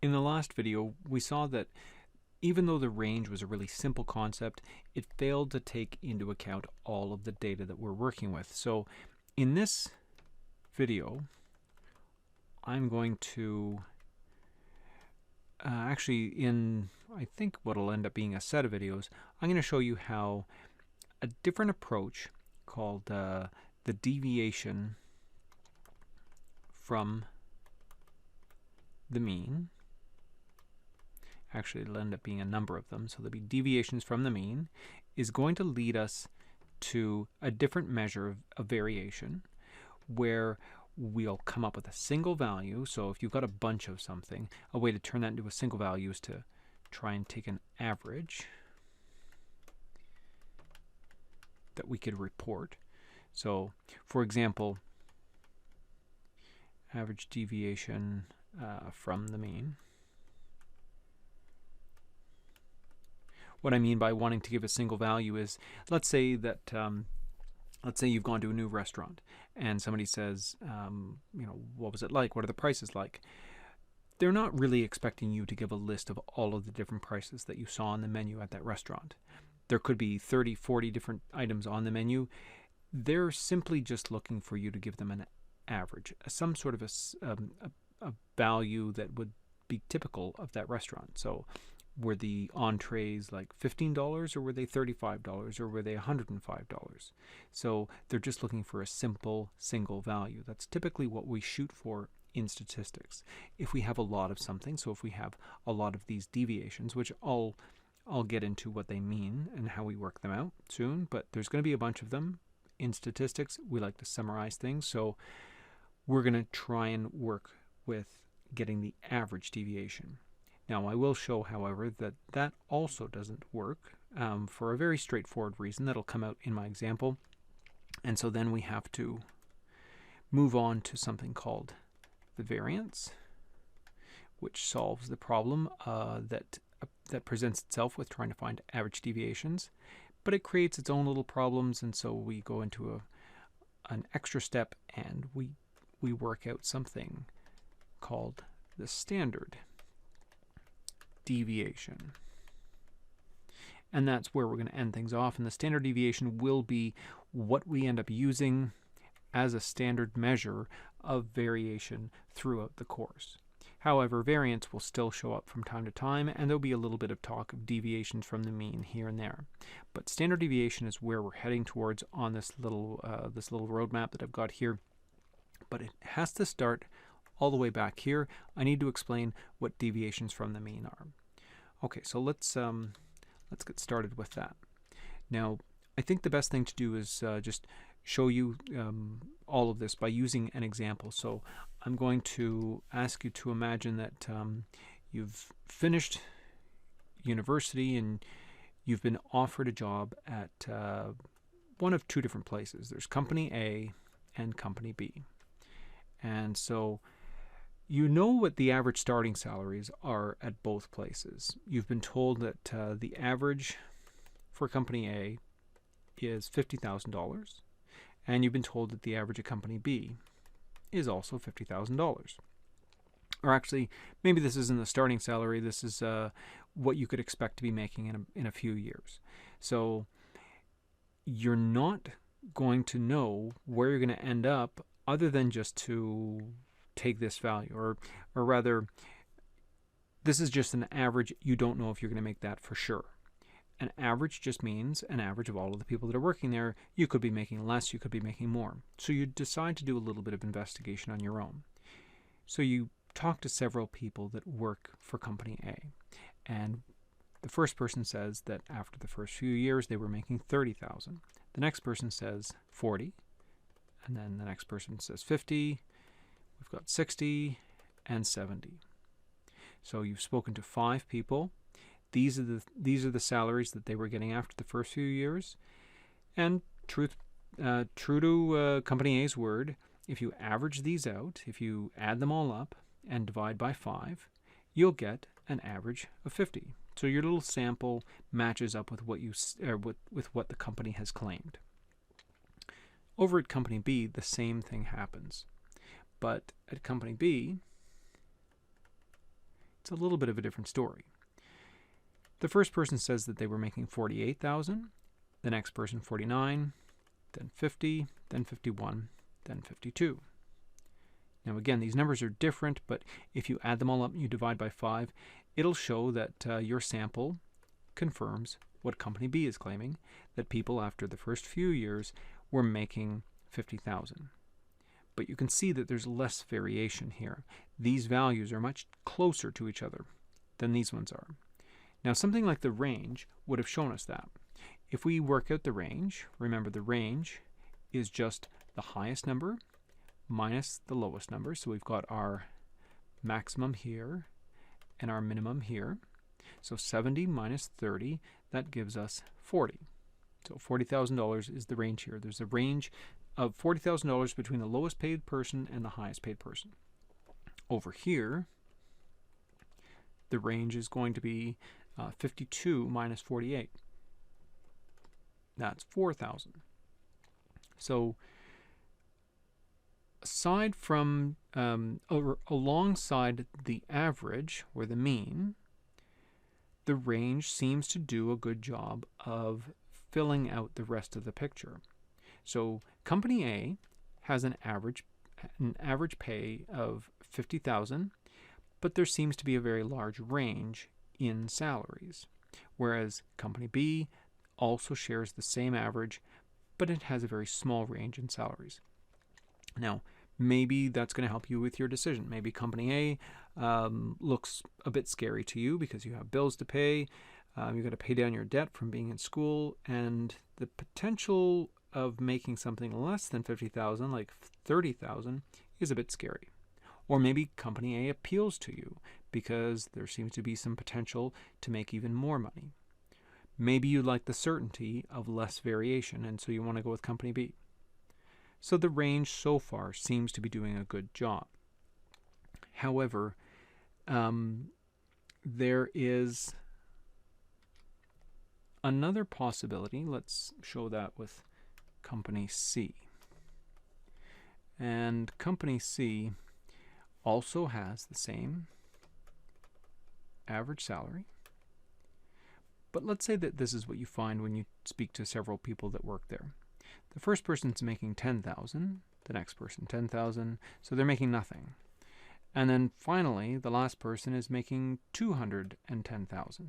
In the last video, we saw that even though the range was a really simple concept, it failed to take into account all of the data that we're working with. So in this video, I'm going to I think what'll end up being a set of videos, I'm going to show you how a different approach called the deviation from the mean. Actually, it'll end up being a number of them, so there'll be deviations from the mean, is going to lead us to a different measure of variation where we'll come up with a single value. So if you've got a bunch of something, a way to turn that into a single value is to try and take an average that we could report. So for example, average deviation from the mean. What I mean by wanting to give a single value is, let's say that let's say you've gone to a new restaurant and somebody says, what was it like? What are the prices like? They're not really expecting you to give a list of all of the different prices that you saw on the menu at that restaurant. There could be 30, 40 different items on the menu. They're simply just looking for you to give them an average, some sort of a value that would be typical of that restaurant. So were the entrees like $15 or were they $35 or were they $105? So they're just looking for a simple single value. That's typically what we shoot for in statistics. If we have a lot of something, so if we have a lot of these deviations, which I'll get into what they mean and how we work them out soon, but there's going to be a bunch of them. In statistics, we like to summarize things, so we're going to try and work with getting the average deviation. Now, I will show, however, that that also doesn't work for a very straightforward reason that'll come out in my example. And so then we have to move on to something called the variance, which solves the problem that presents itself with trying to find average deviations. But it creates its own little problems, and so we go into an extra step and we work out something called the standard deviation. And that's where we're going to end things off. And the standard deviation will be what we end up using as a standard measure of variation throughout the course. However, variance will still show up from time to time, and there'll be a little bit of talk of deviations from the mean here and there. But standard deviation is where we're heading towards on this little roadmap that I've got here. But it has to start all the way back here. I need to explain what deviations from the mean are. Okay, so let's get started with that. Now, I think the best thing to do is just show you all of this by using an example. So I'm going to ask you to imagine that you've finished university and you've been offered a job at one of two different places. There's company A and company B. And so you know what the average starting salaries are at both places. You've been told that the average for company A is $50,000, and you've been told that the average at company B is also $50,000. Or actually, maybe this isn't the starting salary. This is what you could expect to be making in a few years. So you're not going to know where you're going to end up other than just to take this value, or rather, this is just an average. You don't know if you're going to make that for sure. An average just means an average of all of the people that are working there. You could be making less, you could be making more. So you decide to do a little bit of investigation on your own. So you talk to several people that work for company A, and the first person says that after the first few years they were making $30,000. The next person says 40, and then the next person says 50. We've got 60 and 70. So you've spoken to 5 people. These are the salaries that they were getting after the first few years. And true to company A's word, if you average these out, if you add them all up and divide by 5, you'll get an average of 50. So your little sample matches up with what with what the company has claimed. Over at company B, the same thing happens. But at company B, it's a little bit of a different story. The first person says that they were making $48,000, the next person 49, then 50, then 51, then 52. Now again, these numbers are different, but if you add them all up and you divide by 5, it'll show that your sample confirms what Company B is claiming, that people after the first few years were making $50,000. But you can see that there's less variation here. These values are much closer to each other than these ones are. Now something like the range would have shown us that. If we work out the range, remember the range is just the highest number minus the lowest number. So we've got our maximum here and our minimum here. So 70 minus 30, that gives us 40. So $40,000 is the range here. There's a range of $40,000 between the lowest paid person and the highest paid person. Over here, the range is going to be 52 minus 48. That's 4,000. So aside from, or alongside the average, or the mean, the range seems to do a good job of filling out the rest of the picture. So Company A has an average pay of $50,000, but there seems to be a very large range in salaries, whereas Company B also shares the same average, but it has a very small range in salaries. Now, maybe that's going to help you with your decision. Maybe Company A looks a bit scary to you because you have bills to pay, you've got to pay down your debt from being in school, and the potential of making something less than $50,000, like $30,000, is a bit scary. Or maybe Company A appeals to you because there seems to be some potential to make even more money. Maybe you like the certainty of less variation, and so you want to go with Company B. So the range so far seems to be doing a good job. However, there is another possibility. Let's show that with Company C. And Company C also has the same average salary. But let's say that this is what you find when you speak to several people that work there. The first person's making $10,000, the next person $10,000, so they're making nothing. And then finally, the last person is making $210,000.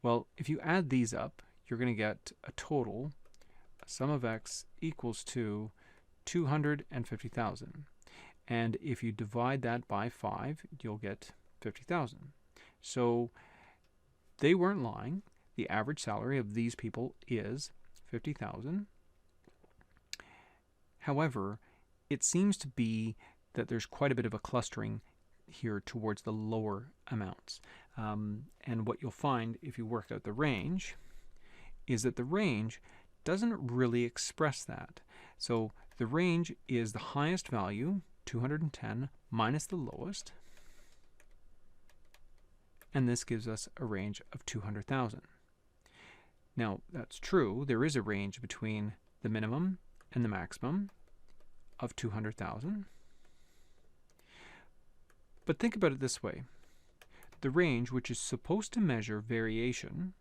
Well, if you add these up, you're going to get a total, sum of x equals to $250,000. And if you divide that by 5, you'll get 50,000. So they weren't lying. The average salary of these people is 50,000. However, it seems to be that there's quite a bit of a clustering here towards the lower amounts. And what you'll find if you work out the range is that the range doesn't really express that. So the range is the highest value, 210, minus the lowest, and this gives us a range of 200,000. Now, that's true. There is a range between the minimum and the maximum of 200,000. But think about it this way. The range, which is supposed to measure variation,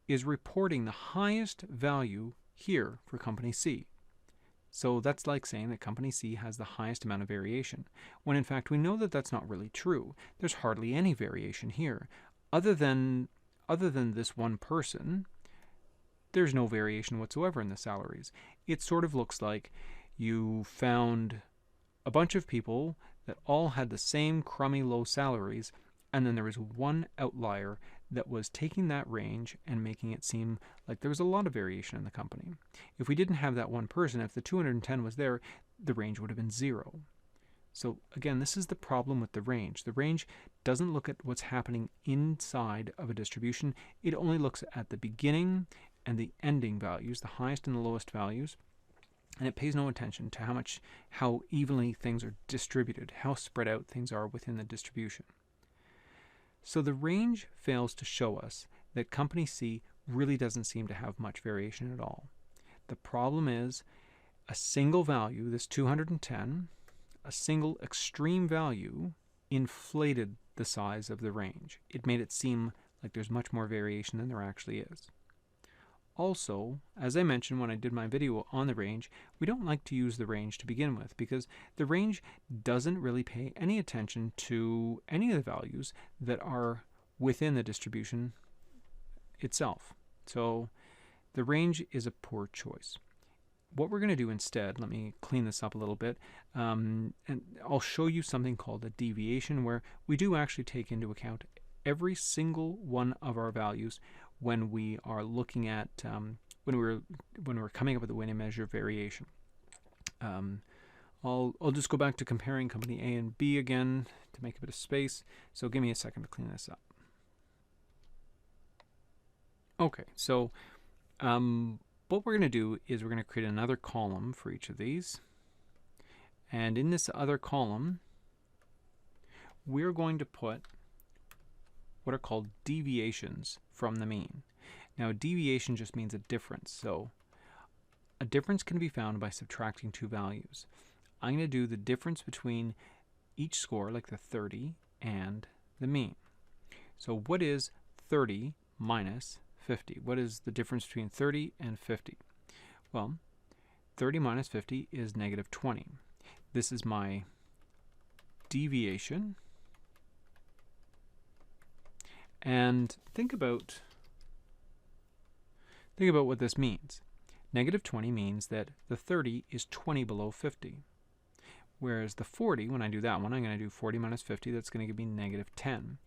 is reporting the highest value here for Company C. So that's like saying that Company C has the highest amount of variation, when in fact we know that that's not really true. There's hardly any variation here. Other than this one person, there's no variation whatsoever in the salaries. It sort of looks like you found a bunch of people that all had the same crummy low salaries, and then there was one outlier that was taking that range and making it seem like there was a lot of variation in the company. If we didn't have that one person, if the 210 was there, the range would have been 0. So again, this is the problem with the range. The range doesn't look at what's happening inside of a distribution. It only looks at the beginning and the ending values, the highest and the lowest values, and it pays no attention to how evenly things are distributed, how spread out things are within the distribution. So the range fails to show us that Company C really doesn't seem to have much variation at all. The problem is a single value, this 210, a single extreme value inflated the size of the range. It made it seem like there's much more variation than there actually is. Also, as I mentioned when I did my video on the range, we don't like to use the range to begin with because the range doesn't really pay any attention to any of the values that are within the distribution itself. So the range is a poor choice. What we're going to do instead, let me clean this up a little bit, and I'll show you something called a deviation, where we do actually take into account every single one of our values when we are looking at when we're coming up with a way to measure variation. I'll just go back to comparing company A and B again to make a bit of space. So give me a second to clean this up. Okay, so what we're going to do is we're going to create another column for each of these. And in this other column, we're going to put what are called deviations from the mean. Now, a deviation just means a difference. So a difference can be found by subtracting two values. I'm going to do the difference between each score, like the 30, and the mean. So what is 30 minus 50? What is the difference between 30 and 50? Well, 30 minus 50 is negative 20. This is my deviation. And think about what this means. Negative 20 means that the 30 is 20 below 50. Whereas the 40, when I do that one, I'm going to do 40 minus 50, that's going to give me negative 10.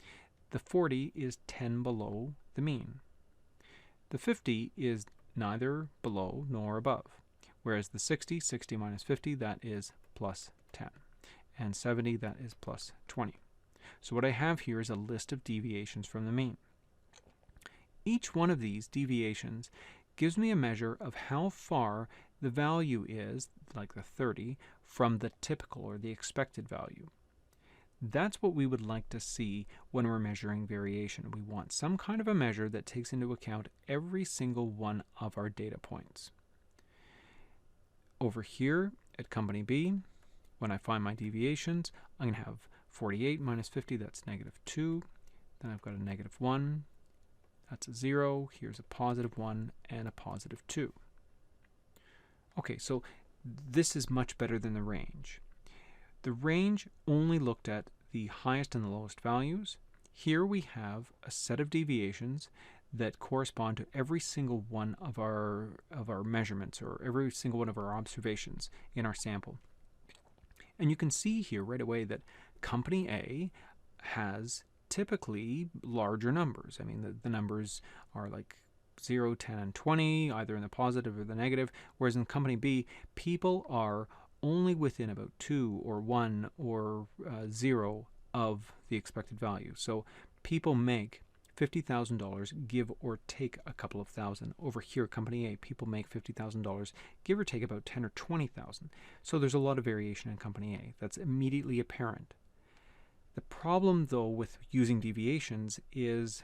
The 40 is 10 below the mean. The 50 is neither below nor above. Whereas the 60 minus 50, that is plus 10. And 70, that is plus 20. So what I have here is a list of deviations from the mean. Each one of these deviations gives me a measure of how far the value is, like the 30, from the typical or the expected value. That's what we would like to see when we're measuring variation. We want some kind of a measure that takes into account every single one of our data points. Over here at company B, when I find my deviations, I'm going to have 48 minus 50, that's negative 2. Then I've got a negative 1. That's a 0. Here's a positive 1 and a positive 2. Okay, so this is much better than the range. The range only looked at the highest and the lowest values. Here we have a set of deviations that correspond to every single one of our measurements, or every single one of our observations in our sample. And you can see here right away that company A has typically larger numbers. I mean, the numbers are like 0, 10, and 20, either in the positive or the negative, whereas in company B, people are only within about 2 or 1 or 0 of the expected value. So people make $50,000, give or take a couple of thousand. Over here, company A, people make $50,000, give or take about 10 or 20,000. So there's a lot of variation in company A. That's immediately apparent. The problem, though, with using deviations is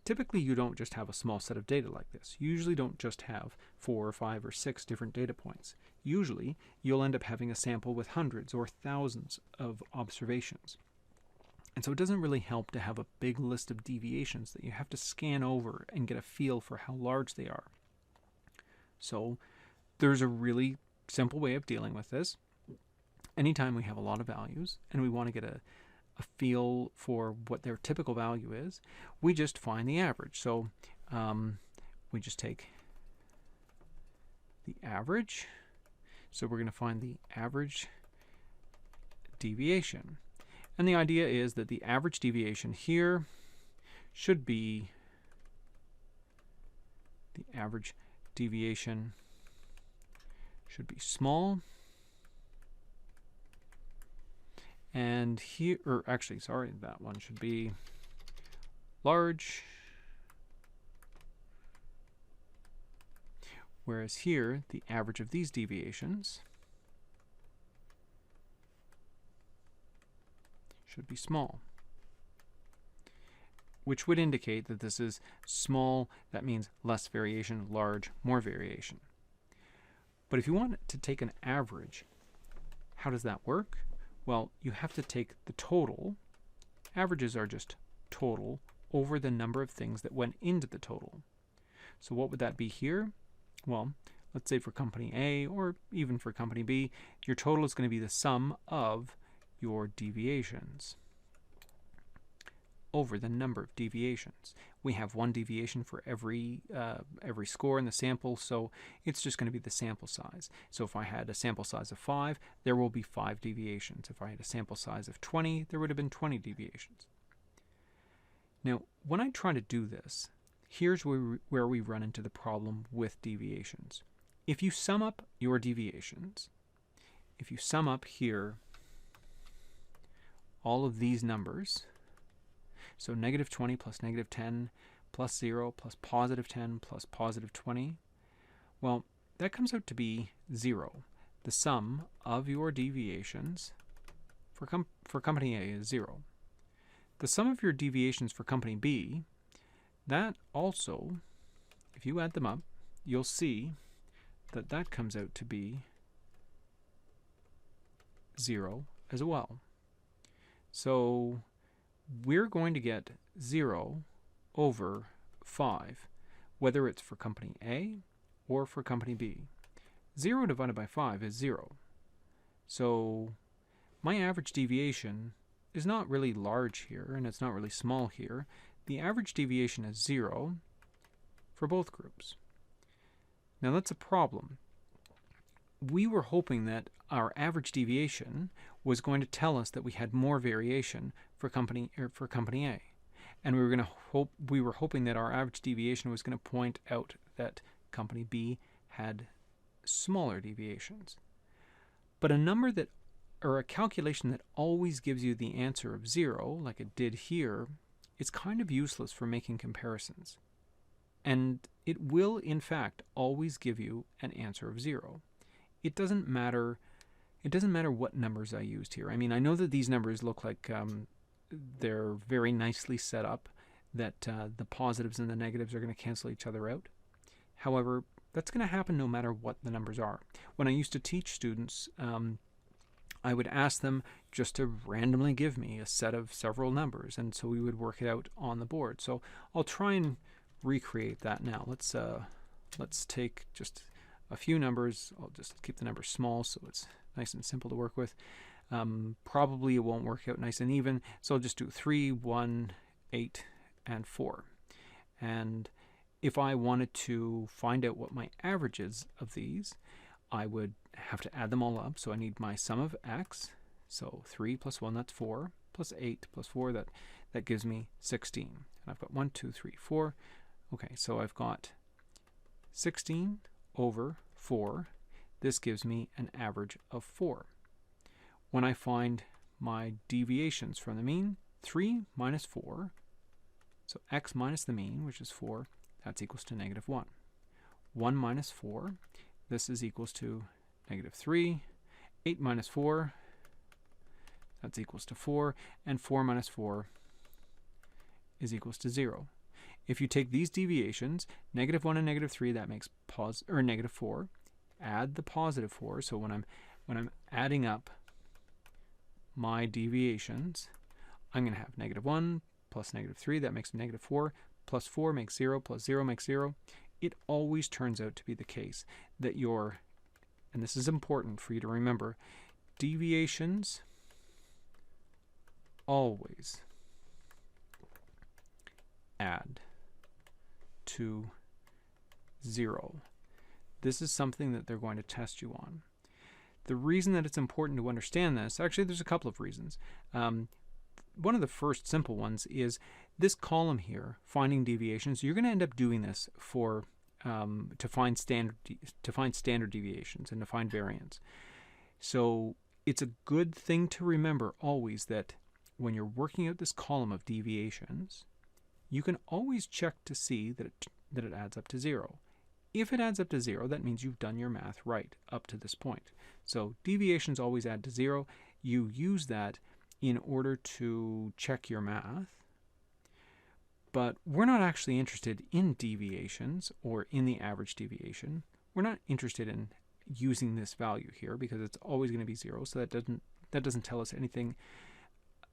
typically you don't just have a small set of data like this. You usually don't just have 4 or 5 or 6 different data points. Usually, you'll end up having a sample with hundreds or thousands of observations. And so it doesn't really help to have a big list of deviations that you have to scan over and get a feel for how large they are. So there's a really simple way of dealing with this. Anytime we have a lot of values and we want to get a feel for what their typical value is, we just find the average. So we just take the average. So we're going to find the average deviation. And the idea is that the average deviation here should be small. And here, or actually, sorry, that one should be large. Whereas here, the average of these deviations should be small, which would indicate that this is small. That means less variation, large, more variation. But if you want to take an average, how does that work? Well, you have to take the total Averages are just total over the number of things that went into the total. So what would that be here? Well, let's say for company A, or even for company B, your total is going to be the sum of your deviations over the number of deviations. We have one deviation for every score in the sample, so it's just going to be the sample size. So if I had a sample size of 5, there will be 5 deviations. If I had a sample size of 20, there would have been 20 deviations. Now, when I try to do this, here's where we run into the problem with deviations. If you sum up your deviations, if you sum up here all of these numbers, so negative 20 plus negative 10 plus 0 plus positive 10 plus positive 20, well, that comes out to be 0. The sum of your deviations for company A is 0. The sum of your deviations for company B, that also, if you add them up, you'll see that that comes out to be 0 as well. So we're going to get 0 over 5, whether it's for company A or for company B. 0 divided by 5 is 0. So my average deviation is not really large here, and it's not really small here. The average deviation is 0 for both groups. Now that's a problem. We were hoping that our average deviation was going to tell us that we had more variation for company A, and we were hoping that our average deviation was going to point out that company B had smaller deviations. But a number that, or a calculation that always gives you the answer of 0, like it did here, is kind of useless for making comparisons. And it will, in fact, always give you an answer of 0. It doesn't matter what numbers I used here. I mean, I know that these numbers look like they're very nicely set up, that the positives and the negatives are going to cancel each other out. However, that's going to happen no matter what the numbers are. When I used to teach students, I would ask them just to randomly give me a set of several numbers, and so we would work it out on the board. So I'll try and recreate that now. Let's take just a few numbers. I'll just keep the numbers small so it's nice and simple to work with. Probably it won't work out nice and even, so I'll just do 3, 1, 8, and 4. And if I wanted to find out what my average is of these, I would have to add them all up. So I need my sum of x. So 3 plus 1, that's 4, plus 8 plus 4, that gives me 16. And I've got 1, 2, 3, 4. Okay, so I've got 16 over 4. This gives me an average of 4. When I find my deviations from the mean, 3 minus 4, so x minus the mean, which is 4, that's equals to negative 1. 1 minus 4, this is equals to negative 3. 8 minus 4, that's equals to 4. And 4 minus 4 is equals to 0. If you take these deviations, negative 1 and negative 3, that makes negative 4. Add the positive 4. So when I'm adding up my deviations, I'm going to have negative 1 plus negative 3, that makes negative 4, plus 4 makes 0, plus 0 makes 0. It always turns out to be the case that and this is important for you to remember, deviations always add to 0. This is something that they're going to test you on. The reason that it's important to understand this, actually there's a couple of reasons. One of the first simple ones is this column here, finding deviations. You're going to end up doing this for to find standard deviations and to find variance. So it's a good thing to remember always that when you're working out this column of deviations, you can always check to see that it adds up to 0. If it adds up to 0, that means you've done your math right up to this point. So deviations always add to 0. You use that in order to check your math. But we're not actually interested in deviations or in the average deviation. We're not interested in using this value here because it's always going to be 0. So that doesn't tell us anything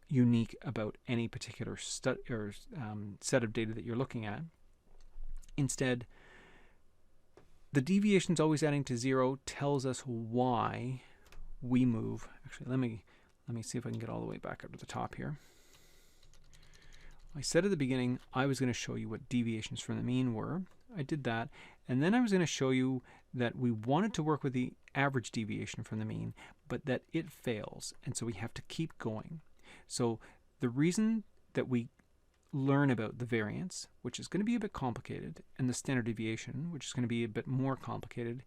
unique about any particular set of data that you're looking at. Instead, the deviations always adding to 0 tells us why we move. Actually, let me see if I can get all the way back up to the top here. I said at the beginning I was going to show you what deviations from the mean were. I did that, and then I was going to show you that we wanted to work with the average deviation from the mean, but that it fails, and so we have to keep going. So the reason that we learn about the variance, which is going to be a bit complicated, and the standard deviation, which is going to be a bit more complicated,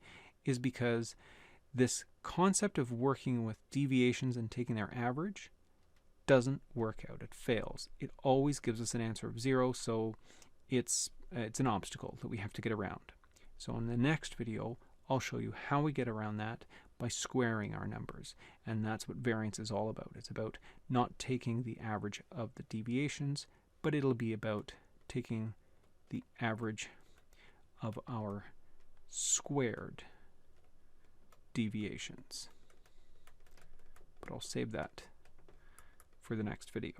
is because this concept of working with deviations and taking their average doesn't work out. It fails. It always gives us an answer of 0, so it's an obstacle that we have to get around. So in the next video, I'll show you how we get around that by squaring our numbers, and that's what variance is all about. It's about not taking the average of the deviations, but it'll be about taking the average of our squared deviations. But I'll save that for the next video.